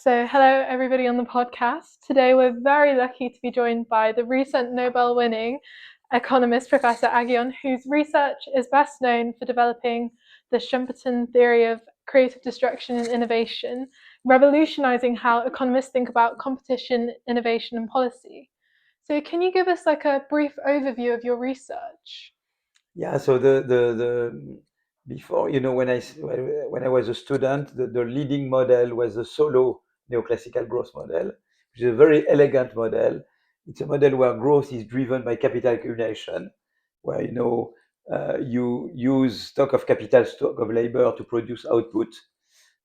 So, hello everybody on the podcast. Today we're very lucky to be joined by the recent Nobel winning economist Professor Aghion, whose research is best known for developing the Schumpeterian theory of creative destruction and innovation, revolutionizing how economists think about competition, innovation, and policy. So, can you give us like a brief overview of your research? Yeah, so the before, when I was a student, the leading model was the solo neoclassical growth model, which is a very elegant model. It's a model where growth is driven by capital accumulation, where you use stock of capital, stock of labor to produce output.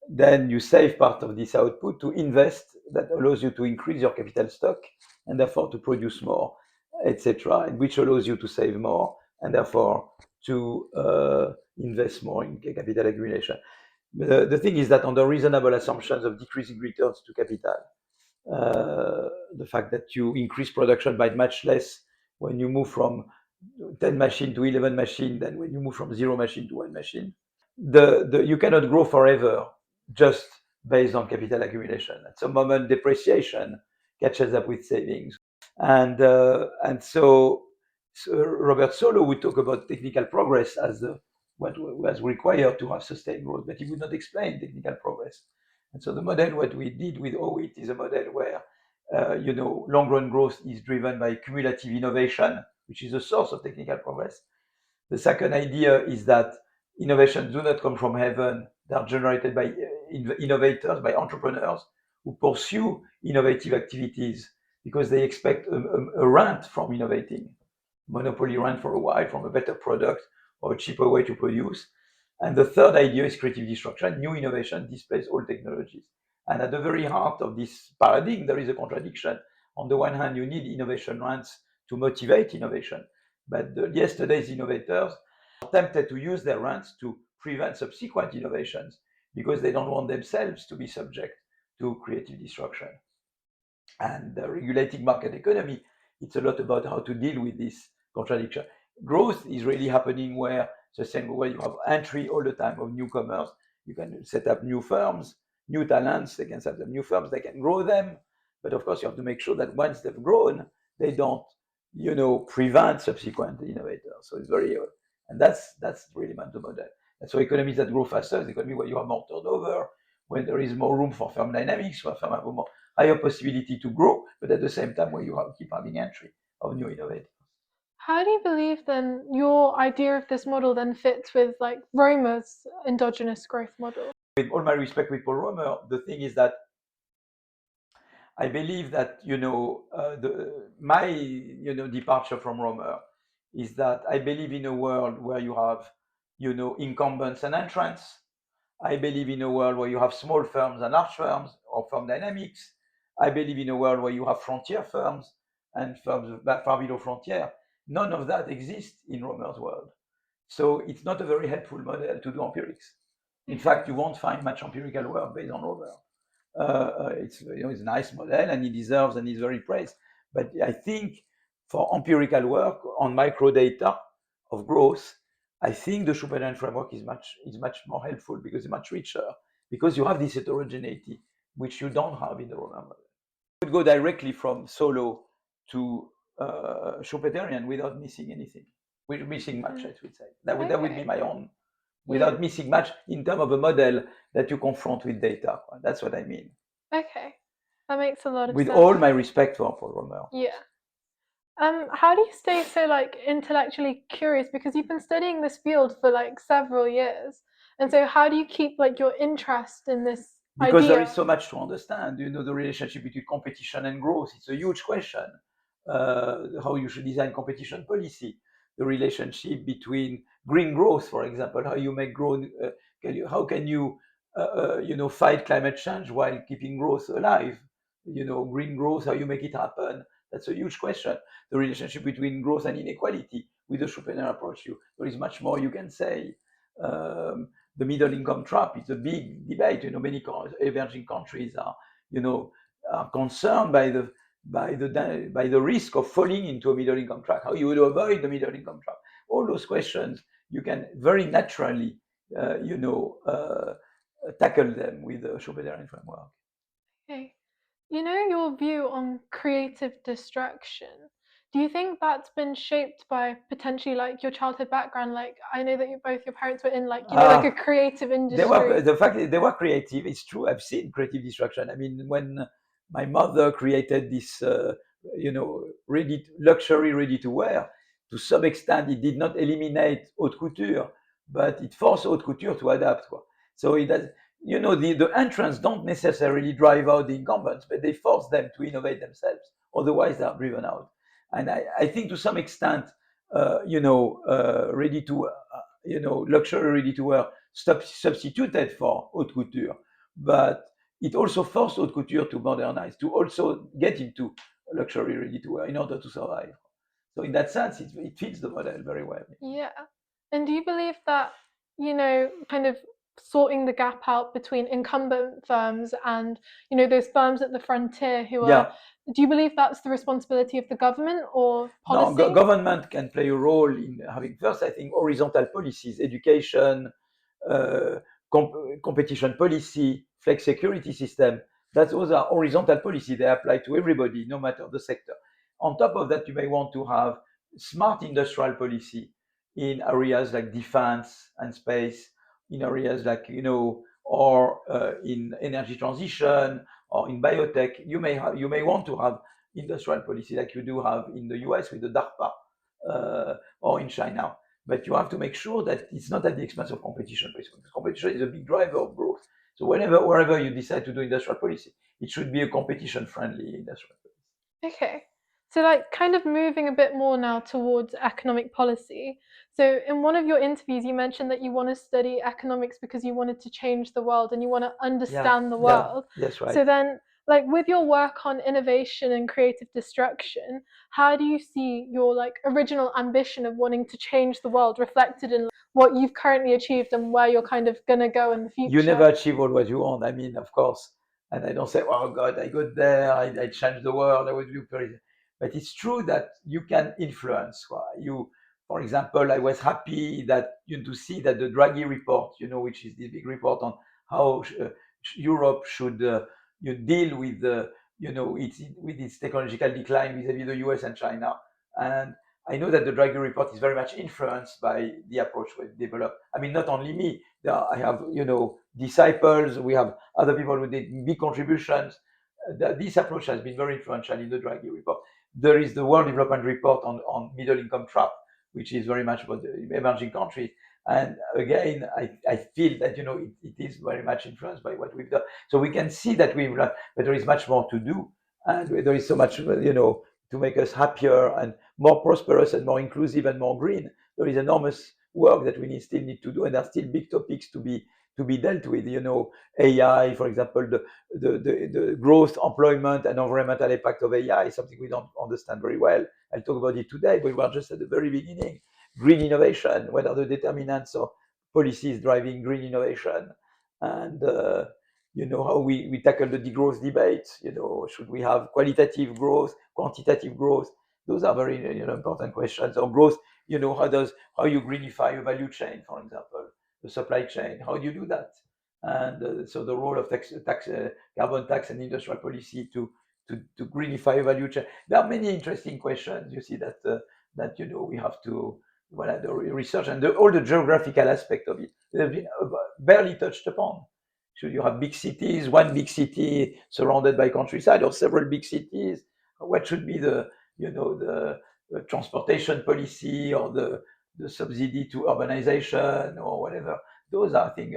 Then you save part of this output to invest. That allows you to increase your capital stock and therefore to produce more, etc., which allows you to save more and therefore to invest more in capital accumulation. The thing is that under reasonable assumptions of decreasing returns to capital, the fact that you increase production by much less when you move from 10 machine to 11 machine than when you move from 0 machine to 1 machine, you cannot grow forever just based on capital accumulation. At some moment, depreciation catches up with savings. And so Robert Solow would talk about technical progress as what was required to have sustained growth, but he would not explain technical progress. And so the model, what we did with OIT, is a model where long-run growth is driven by cumulative innovation, which is a source of technical progress. The second idea is that innovations do not come from heaven. They are generated by innovators, by entrepreneurs who pursue innovative activities because they expect a rent from innovating. Monopoly rent for a while from a better product or a cheaper way to produce. And the third idea is creative destruction. New innovation displaces old technologies. And at the very heart of this paradigm, there is a contradiction. On the one hand, you need innovation rents to motivate innovation. But yesterday's innovators are tempted to use their rents to prevent subsequent innovations because they don't want themselves to be subject to creative destruction. And regulating market economy, it's a lot about how to deal with this contradiction. Growth is really happening where the same way you have entry all the time of newcomers. You can set up new firms, new talents, they can set up new firms, they can grow them. But of course, you have to make sure that once they've grown, they don't, prevent subsequent innovators. So it's very, and that's really the model. And so economies that grow faster is economy where you have more turnover, when there is more room for firm dynamics, where firm have a more higher possibility to grow, but at the same time where you keep having entry of new innovators. How do you believe then your idea of this model then fits with like Romer's endogenous growth model? With all my respect with Paul Romer, the thing is that I believe that my departure from Romer is that I believe in a world where you have incumbents and entrants. I believe in a world where you have small firms and large firms or firm dynamics. I believe in a world where you have frontier firms and firms far below frontier. None of that exists in Romer's world. So it's not a very helpful model to do empirics. In fact, you won't find much empirical work based on Romer. It's a nice model and he deserves and he's very praised. But I think for empirical work on microdata of growth, I think the Schumpeterian framework is much more helpful because it's much richer, because you have this heterogeneity which you don't have in the Romer model. You could go directly from Solow to Schumpeterian without missing anything, missing much, I would say. That would be my own, without missing much in terms of a model that you confront with data. That's what I mean. Okay, that makes a lot of With sense. all my respect for Paul Romer. Yeah. How do you stay so like intellectually curious, because you've been studying this field for like several years, and so how do you keep like your interest in this because idea? there is so much to understand. The relationship between competition and growth. It's a huge question. How you should design competition policy. The relationship between green growth, for example, how you make growth. How can you, fight climate change while keeping growth alive? Green growth. How you make it happen? That's a huge question. The relationship between growth and inequality with the Schumpeterian approach. There is much more you can say. The middle income trap is a big debate. Many emerging countries are concerned by the risk of falling into a middle income trap. How you would avoid the middle income trap? All those questions you can very naturally, tackle them with the Schumpeterian framework. You know your view on creative destruction. Do you think that's been shaped by potentially like your childhood background? Like I know that both your parents were in like, you know, like a Ah, creative they were industry. the fact that they were creative. It's true. I've seen creative destruction. I mean, when my mother created this, ready luxury ready to wear, to some extent, it did not eliminate haute couture, but it forced haute couture to adapt. So it does. The entrants don't necessarily drive out the incumbents, but they force them to innovate themselves. Otherwise, they are driven out. And I think to some extent, ready to, luxury ready to wear substituted for haute couture, but it also forced haute couture to modernize, to also get into luxury ready to wear in order to survive. So in that sense, it fits the model very well. Yeah. And do you believe that, you know, kind of sorting the gap out between incumbent firms and, you know, those firms at the frontier who are, Yeah, do you believe that's the responsibility of the government or now policy? government can play a role in having first, I think, horizontal policies, education, uh, competition policy, flex security system. Those are horizontal policy. They apply to everybody, no matter the sector. On top of that, you may want to have smart industrial policy in areas like defense and space, in areas like, or in energy transition or in biotech. You may want to have industrial policy like you do have in the US with the DARPA, or in China. But you have to make sure that it's not at the expense of competition, because competition is a big driver of growth. So wherever you decide to do industrial policy, it should be a competition-friendly industrial policy. Okay. So, like, kind of moving a bit more now towards economic policy. So, in one of your interviews, you mentioned that you want to study economics because you wanted to change the world and you want to Yeah, understand the yeah, world. that's right. So, then, like, with your work on innovation and creative destruction, how do you see your like original ambition of wanting to change the world reflected in what you've currently achieved and where you're kind of gonna go in the You future? never achieve all what you want. I mean, of course, and I don't say, "Oh God, I got there, I changed the world, I would do very." But it's true that you can influence. For example, I was happy that to see that the Draghi report, which is the big report on how Europe should deal with its technological decline vis-à-vis the US and China. And I know that the Draghi report is very much influenced by the approach we developed. I mean, not only me. I have, disciples. We have other people who did big contributions. This approach has been very influential in the Draghi report. There is the World Development Report on middle income trap, which is very much about the emerging countries. And again, I feel that it is very much influenced by what we've done. So we can see that we've learned, but there is much more to do, and there is so much, to make us happier and more prosperous and more inclusive and more green. There is enormous work that we still need to do, and there are still big topics to be dealt with. AI, for example, the growth, employment, and environmental impact of AI is something we don't understand very well. I'll talk about it today, but we're just at the very beginning. Green innovation, what are the determinants or policies driving green innovation? And how we tackle the degrowth debate. Should we have qualitative growth, quantitative growth? Those are very important questions. Or growth, how you greenify a value chain, for example, the supply chain. How do you do that? And so the role of carbon tax and industrial policy to greenify a value chain. There are many interesting questions. You see that we have to the research and all the geographical aspect of it. They've been barely touched upon. Should you have big cities, one big city surrounded by countryside, or several big cities? What should be the transportation policy, or the subsidy to urbanization, or whatever? Those are things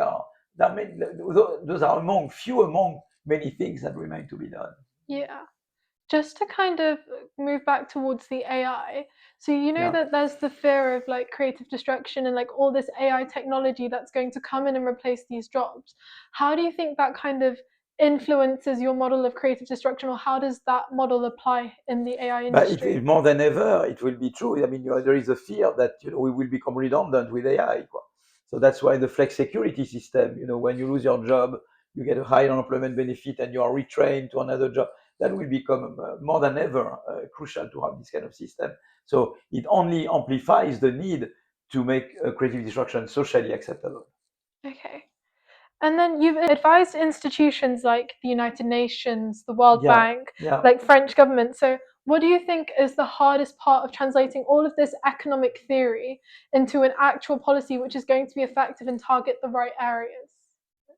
those are among many things that remain to be done. Yeah. Just to kind of move back towards the AI, so you know Yeah. that there's the fear of like creative destruction and like all this AI technology that's going to come in and replace these jobs. How do you think that kind of influences your model of creative destruction, or how does that model apply in the AI But industry? more than ever, it will be true. I mean, there is a fear that we will become redundant with AI. So that's why the flex security system. When you lose your job, you get a high unemployment benefit, and you are retrained to another job. That will become more than ever crucial to have this kind of system. So it only amplifies the need to make creative destruction socially acceptable. Okay. And then you've advised institutions like the United Nations, the World Yeah, Bank, yeah. like French government. So what do you think is the hardest part of translating all of this economic theory into an actual policy which is going to be effective and target the right areas?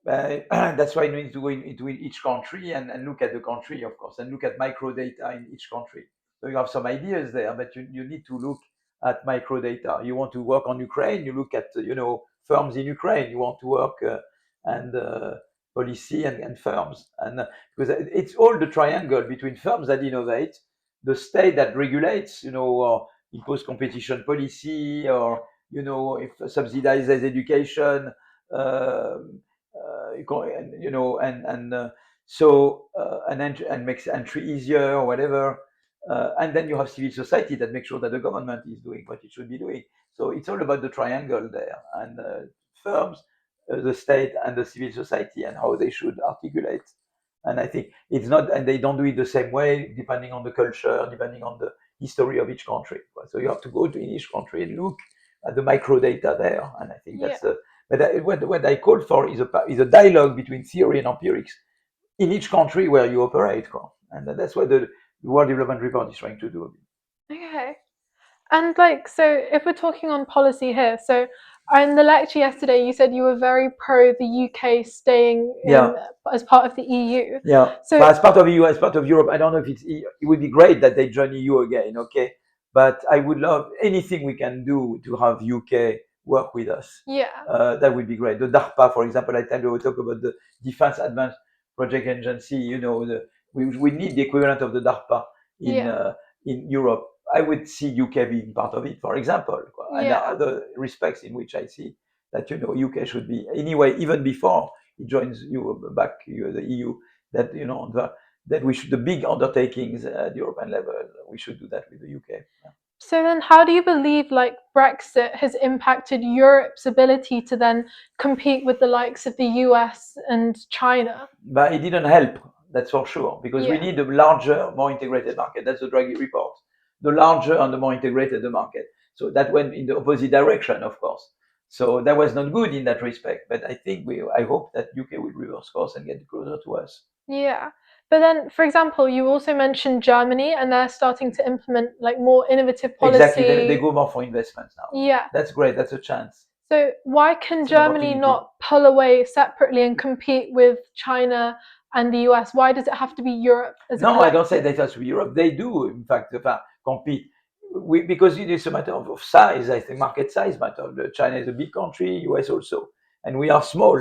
That's why you need to go into each country and look at the country, of course, and look at micro data in each country. So you have some ideas there, but you need to look at micro data. You want to work on Ukraine, you look at firms in Ukraine. You want to work and policy and firms, and because it's all the triangle between firms that innovate, the state that regulates, or impose competition policy, or if subsidizes education. um and makes entry easier or whatever. And then you have civil society that makes sure that the government is doing what it should be doing. So it's all about the triangle there, and firms, the state, and the civil society, and how they should articulate. And I think it's not, and they don't do it the same way depending on the culture, depending on the history of each country. So you have to go to each country and look at the micro data there. And I think Yeah. that's the but what I call for is a dialogue between theory and empirics in each country where you operate. And that's what the World Development Report is trying to do. Okay. And like, so if we're talking on policy here, so in the lecture yesterday, you said you were very pro the UK staying Yeah, in as part of the EU. yeah. So As part of EU, as part of Europe, I don't know if it would be great that they join EU again, okay? But I would love anything we can do to have UK work with us. yeah, That would be great. The DARPA, for example, I tend to talk about the Defense Advanced Project Agency. We need the equivalent of the DARPA in yeah, uh, in Europe. I would see UK being part of it, for example, and yeah. other respects in which I see that UK should be anyway, even before it joins the EU. That that we should, the big undertakings at European level, we should do that with the UK. So then how do you believe like Brexit has impacted Europe's ability to then compete with the likes of the US and China? But it didn't help, that's for sure, because we Yeah, need a larger, more integrated market. That's the Draghi report. The larger and the more integrated the market. So that went in the opposite direction, of course. So that was not good in that respect. But I hope that UK will reverse course and get closer to us. yeah. But then, for example, you also mentioned Germany and they're starting to implement like more innovative Exactly, they policy. go more for investments now. Yeah. That's great. That's a chance. So why can It's an Germany opportunity. not pull away separately and compete with China and the US? Why does it have to be Europe as a No, I don't say collective? that has to be Europe. They do, in fact, compete. Because it is a matter of size. I think market size matter. China is a big country, US also, and we are small.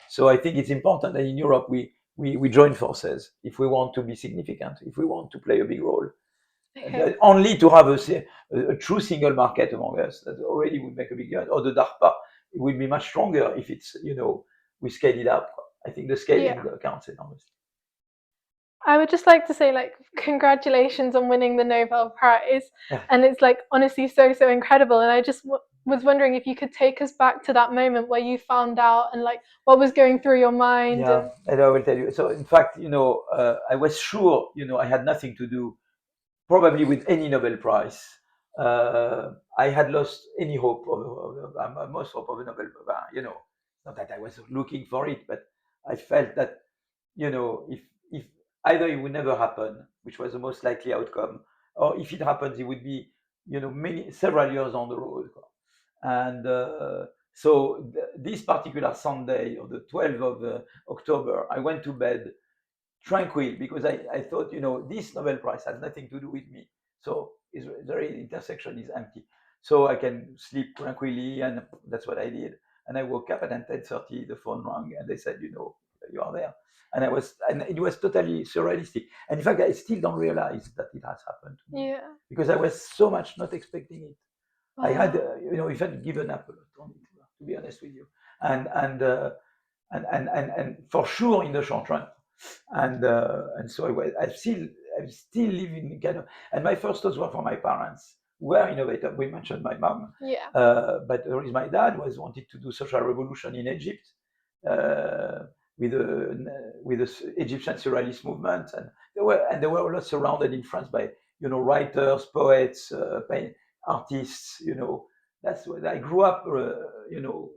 So I think it's important that in Europe we join forces if we want to be significant, if we want to play a big role. Okay. Only to have a true single market among us, that already would make a big difference. Or the DARPA, it will be much stronger if it's, we scale it up. I think the scaling Yeah. counts enormously. I would just like to say like congratulations on winning the Nobel Prize. And it's like honestly so incredible. And I just was wondering if you could take us back to that moment where you found out and like what was going through your mind Yeah, and and I will tell you. So, in fact, I was sure, I had nothing to do, probably with any Nobel Prize. I had lost any hope most hope of a Nobel Prize. Not that I was looking for it, but I felt that, if either it would never happen, which was the most likely outcome, or if it happens, it would be, several years on the road. And so this particular Sunday, of the 12th of October, I went to bed tranquil, because I thought, this Nobel Prize has nothing to do with me. So it's very intersection is empty. So I can sleep tranquilly, and that's what I did. And I woke up, and at 10:30 the phone rang, and they said, you are there. And it was totally surrealistic. And in fact, I still don't realize that it has happened to me, yeah. because I was so much not expecting it. I had, Wow. if I'd given up a lot on it, to be honest with you, and and uh, and for sure in the short run, and so I still live in kind of, and my first thoughts were for my parents, who were innovative. We mentioned my mom, Yeah. but there is my dad was wanted to do social revolution in Egypt, uh, with the Egyptian surrealist movement, and they were all surrounded in France by writers, poets, artists. That's what I grew up,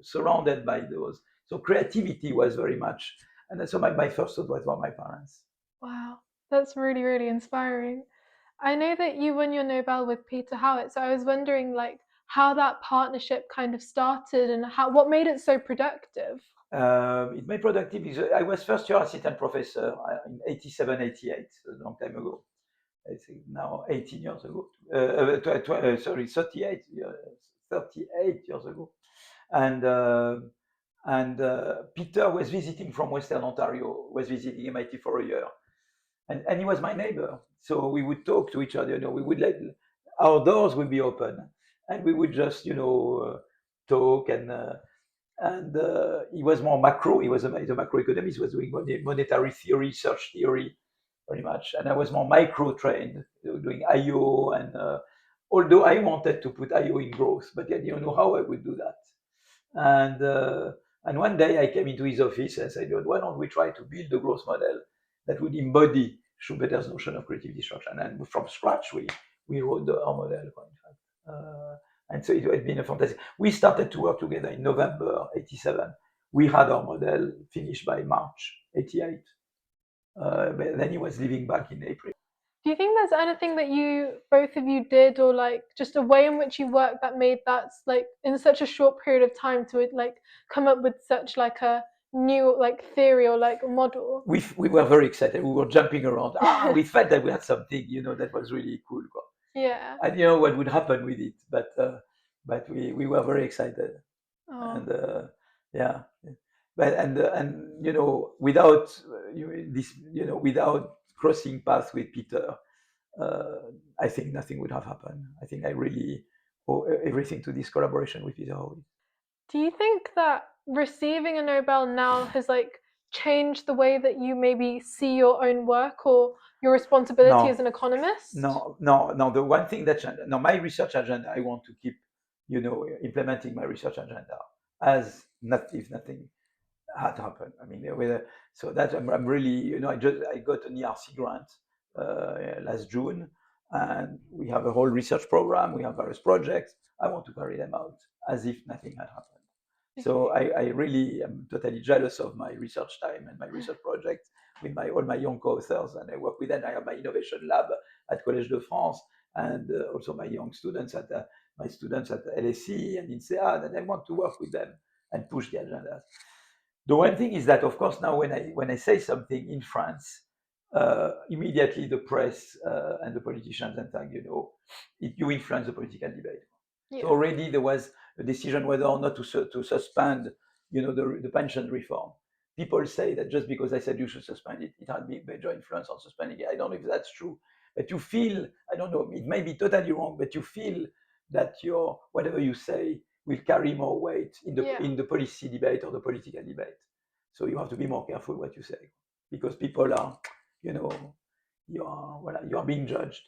surrounded by those. So creativity was very much, and so my first thought was about my parents. Wow, that's really, really inspiring. I know that you won your Nobel with Peter Howitt, so I was wondering like how that partnership kind of started and how what made it so productive. It made productive is I was first year assistant professor in 87, 88, a long time ago. I think now 18 years ago. Sorry, 38 years ago. And Peter was visiting from Western Ontario, was visiting MIT for a year, and he was my neighbor. So we would talk to each other. We would let our doors would be open, and we would just talk and he was more macro. He was a macroeconomist. He was doing monetary theory, search theory, very much. And I was more micro trained, doing IO. And although I wanted to put IO in growth, but I didn't know how I would do that. And one day I came into his office and said, why don't we try to build a growth model that would embody Schumpeter's notion of creative destruction? And from scratch, we wrote our model, in fact. And so it had been a fantastic. We started to work together in November 87. We had our model finished by March 88. But then he was living back in April. Do you think there's anything that you both of you did or like just a way in which you worked that made that like in such a short period of time to like come up with such like a new like theory or like model? We were very excited. We were jumping around. We felt that we had something, that was really cool. Yeah. I didn't know what would happen with it, but we were very excited. Oh. And yeah, but and without this, without crossing paths with Peter, I think nothing would have happened. I think I really owe everything to this collaboration with Peter Howitt. Do you think that receiving a Nobel now has like changed the way that you maybe see your own work or your responsibility as No, an economist? no. The one thing that changed, no, my research agenda, I want to keep, implementing my research agenda as not if nothing had happened. I mean, so that I'm really, I got an ERC grant last June, and we have a whole research program. We have various projects. I want to carry them out as if nothing had happened. So I really am totally jealous of my research time and my research projects with all my young co-authors, and I work with them. I have my innovation lab at Collège de France, and also my young students at LSE and INSEAD, and I want to work with them and push the agenda. The one thing is that, of course, now when I say something in France, immediately the press and the politicians and things, you influence the political debate. Yeah. So already there was a decision whether or not to suspend, the pension reform. People say that just because I said you should suspend it, it had a major influence on suspending it. I don't know if that's true, but you feel, I don't know, it may be totally wrong, but you feel that whatever you say will carry more weight in the policy debate or the political debate. So you have to be more careful what you say, because people are, you are being judged.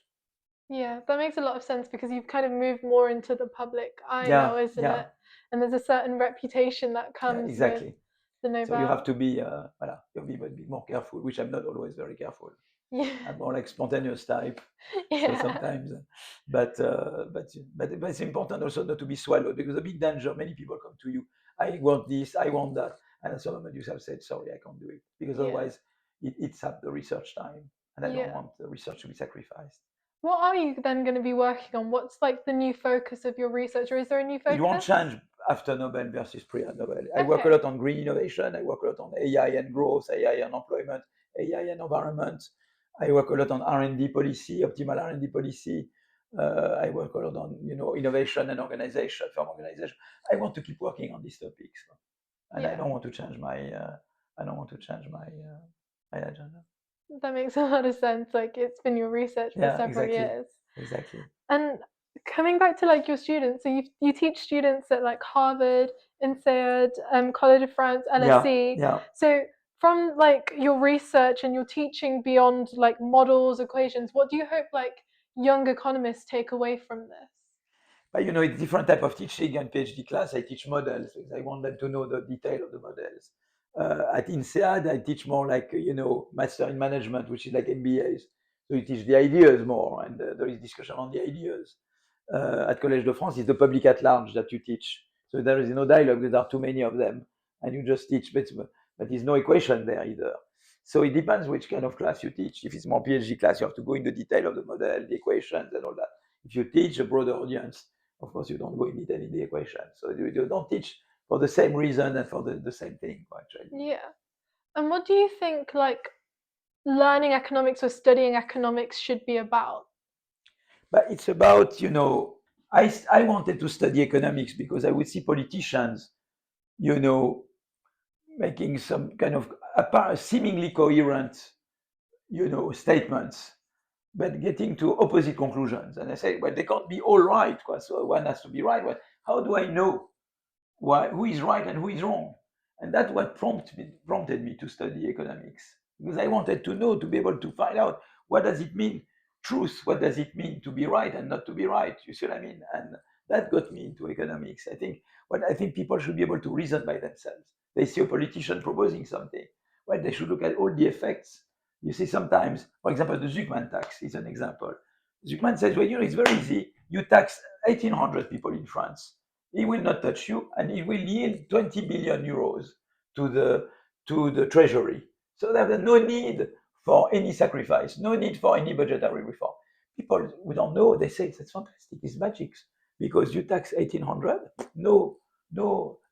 Yeah, that makes a lot of sense because you've kind of moved more into the public eye now, isn't it? And there's a certain reputation that comes exactly. with the Nobel. So you have to be, you have to be more careful, which I'm not always very careful. Yeah. I'm more like spontaneous type. Yeah. So sometimes, but it's important also not to be swallowed, because the big danger, many people come to you, I want this, I want that, and at some moment you have said, sorry, I can't do it, because otherwise it eats up the research time, and I don't want the research to be sacrificed. What are you then going to be working on? What's like the new focus of your research, or is there a new focus? It won't change after Nobel versus pre-Nobel. I work a lot on green innovation. I work a lot on AI and growth, AI and employment, AI and environment. I work a lot on R&D policy, optimal R&D policy. I work a lot on innovation and organization, firm organization. I want to keep working on these topics, and I don't want to change my my agenda. That makes a lot of sense. Like it's been your research for several years. Exactly. And coming back to like your students, so you teach students at like Harvard, INSEAD, College of France, LSE. So from like your research and your teaching beyond like models, equations, what do you hope like young economists take away from this? But it's different type of teaching. And PhD class, I teach models because I want them to know the detail of the models. At INSEAD, I teach more like master in management, which is like MBAs. So you teach the ideas more, and there is discussion on the ideas. At Collège de France, it's the public at large that you teach. So there is no dialogue. There are too many of them, and you just teach, but there's no equation there either. So it depends which kind of class you teach. If it's more PhD class, you have to go in the detail of the model, the equations, and all that. If you teach a broader audience, of course, you don't go in detail in the equation. So you don't teach for the same reason and for the same thing, actually. Yeah. And what do you think, like, learning economics or studying economics should be about? But it's about, I wanted to study economics because I would see politicians, making some kind of seemingly coherent, statements, but getting to opposite conclusions. And I say, well, they can't be all right, so one has to be right. Well, how do I know who is right and who is wrong? And that's what prompted me to study economics, because I wanted to know, to be able to find out what does it mean, truth, what does it mean to be right and not to be right, you see what I mean? And that got me into economics. I think people should be able to reason by themselves. They see a politician proposing something, well, they should look at all the effects. You see, sometimes, for example, the Zuckman tax is an example. Zuckman says, well, it's very easy. You tax 1,800 people in France. He will not touch you, and he will yield 20 billion euros to the treasury. So there's no need for any sacrifice, no need for any budgetary reform. People who don't know, they say that's fantastic, it's magic, because you tax 1,800, no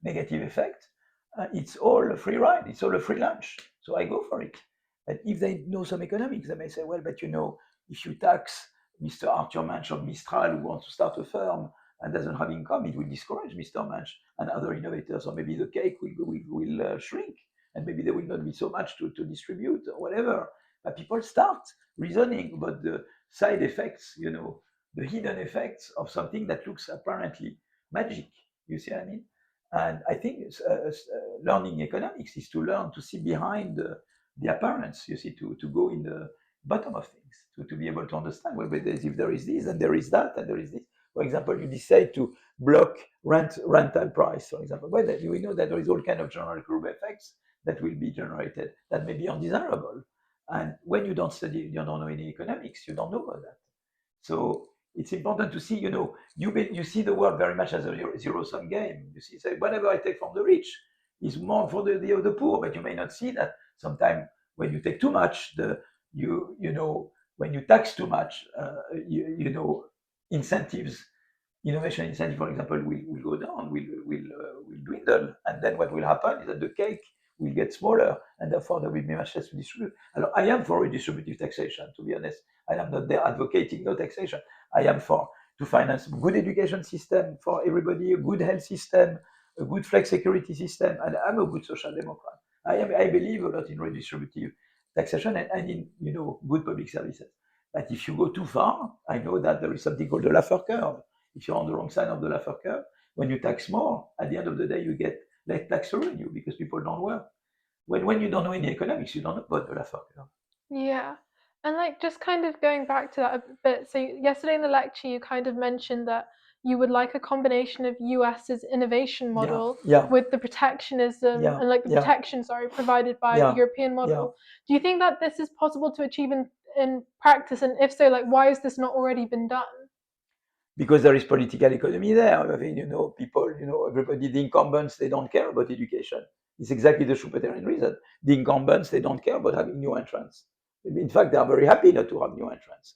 negative effect. It's all a free ride, it's all a free lunch. So I go for it. And if they know some economics, they may say, well, but if you tax Mr. Arthur Manch of Mistral who wants to start a firm and doesn't have income, it will discourage Mr. Manch and other innovators, or maybe the cake will shrink, and maybe there will not be so much to distribute or whatever. But people start reasoning about the side effects, the hidden effects of something that looks apparently magic. You see what I mean? And I think learning economics is to learn to see behind the appearance, you see, to go in the bottom of things, to be able to understand, well, but if there is this, and there is that, and there is this. For example, you decide to block rental price, for example. Well, we know that there is all kind of general group effects that will be generated that may be undesirable. And when you don't study, you don't know any economics, you don't know about that. So it's important to see, you see the world very much as a zero-sum game. You see, say, whatever I take from the rich is more for the poor, but you may not see that sometimes when you take too much, when you tax too much, incentives, innovation incentive, for example, will go down, will dwindle, and then what will happen is that the cake will get smaller, and therefore there will be much less to distribute. I am for redistributive taxation, to be honest. I am not there advocating no taxation. I am for to finance a good education system for everybody, a good health system, a good flex security system, and I'm a good social democrat. I believe a lot in redistributive taxation and in good public services. But if you go too far, I know that there is something called the Laffer curve. If you're on the wrong side of the Laffer curve, when you tax more, at the end of the day, you get less tax revenue because people don't work. When you don't know any economics, you don't know about the Laffer curve. Yeah. And like just kind of going back to that a bit. So yesterday in the lecture you kind of mentioned that you would like a combination of US's innovation model with the protectionism and like the protection, provided by the European model. Do you think that this is possible to achieve in practice? And if so, like why has this not already been done? Because there is political economy there. I mean, people, everybody, the incumbents, they don't care about education. It's exactly the Schumpeterian reason. The incumbents, they don't care about having new entrants. In fact, they are very happy not to have new entrants.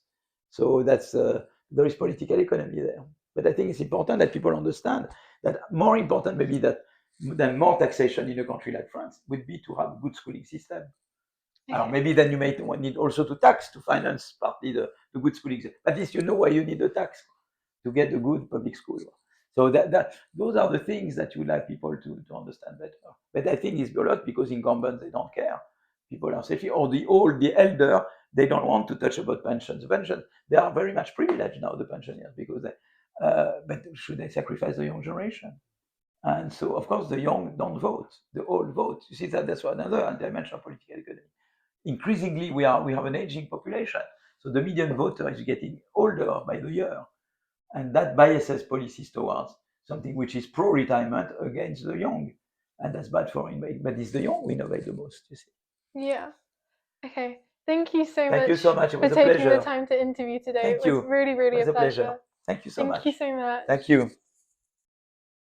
So there is political economy there. But I think it's important that people understand that more important maybe than more taxation in a country like France would be to have a good schooling system. Okay. Maybe then you may need also to tax to finance partly the good schooling system. At least you know why you need the tax, to get a good public school. So those are the things that you would like people to understand better. But I think it's a lot because incumbents, they don't care. People are safely, or the elder, they don't want to touch about pensions. They are very much privileged now, the pensioners, because but should they sacrifice the young generation? And so, of course, the young don't vote, the old vote. You see that's another dimension of political economy. Increasingly, we have an aging population. So the median voter is getting older by the year. And that biases policies towards something which is pro-retirement against the young. And that's bad for innovation. But it's the young who innovate the most, you see. Yeah. Okay. Thank you so much. Thank you so much. It was for a taking pleasure. the time to interview today. Thank It was you. really, really It was a pleasure. Thank you so much. Thank you so much. Thank you.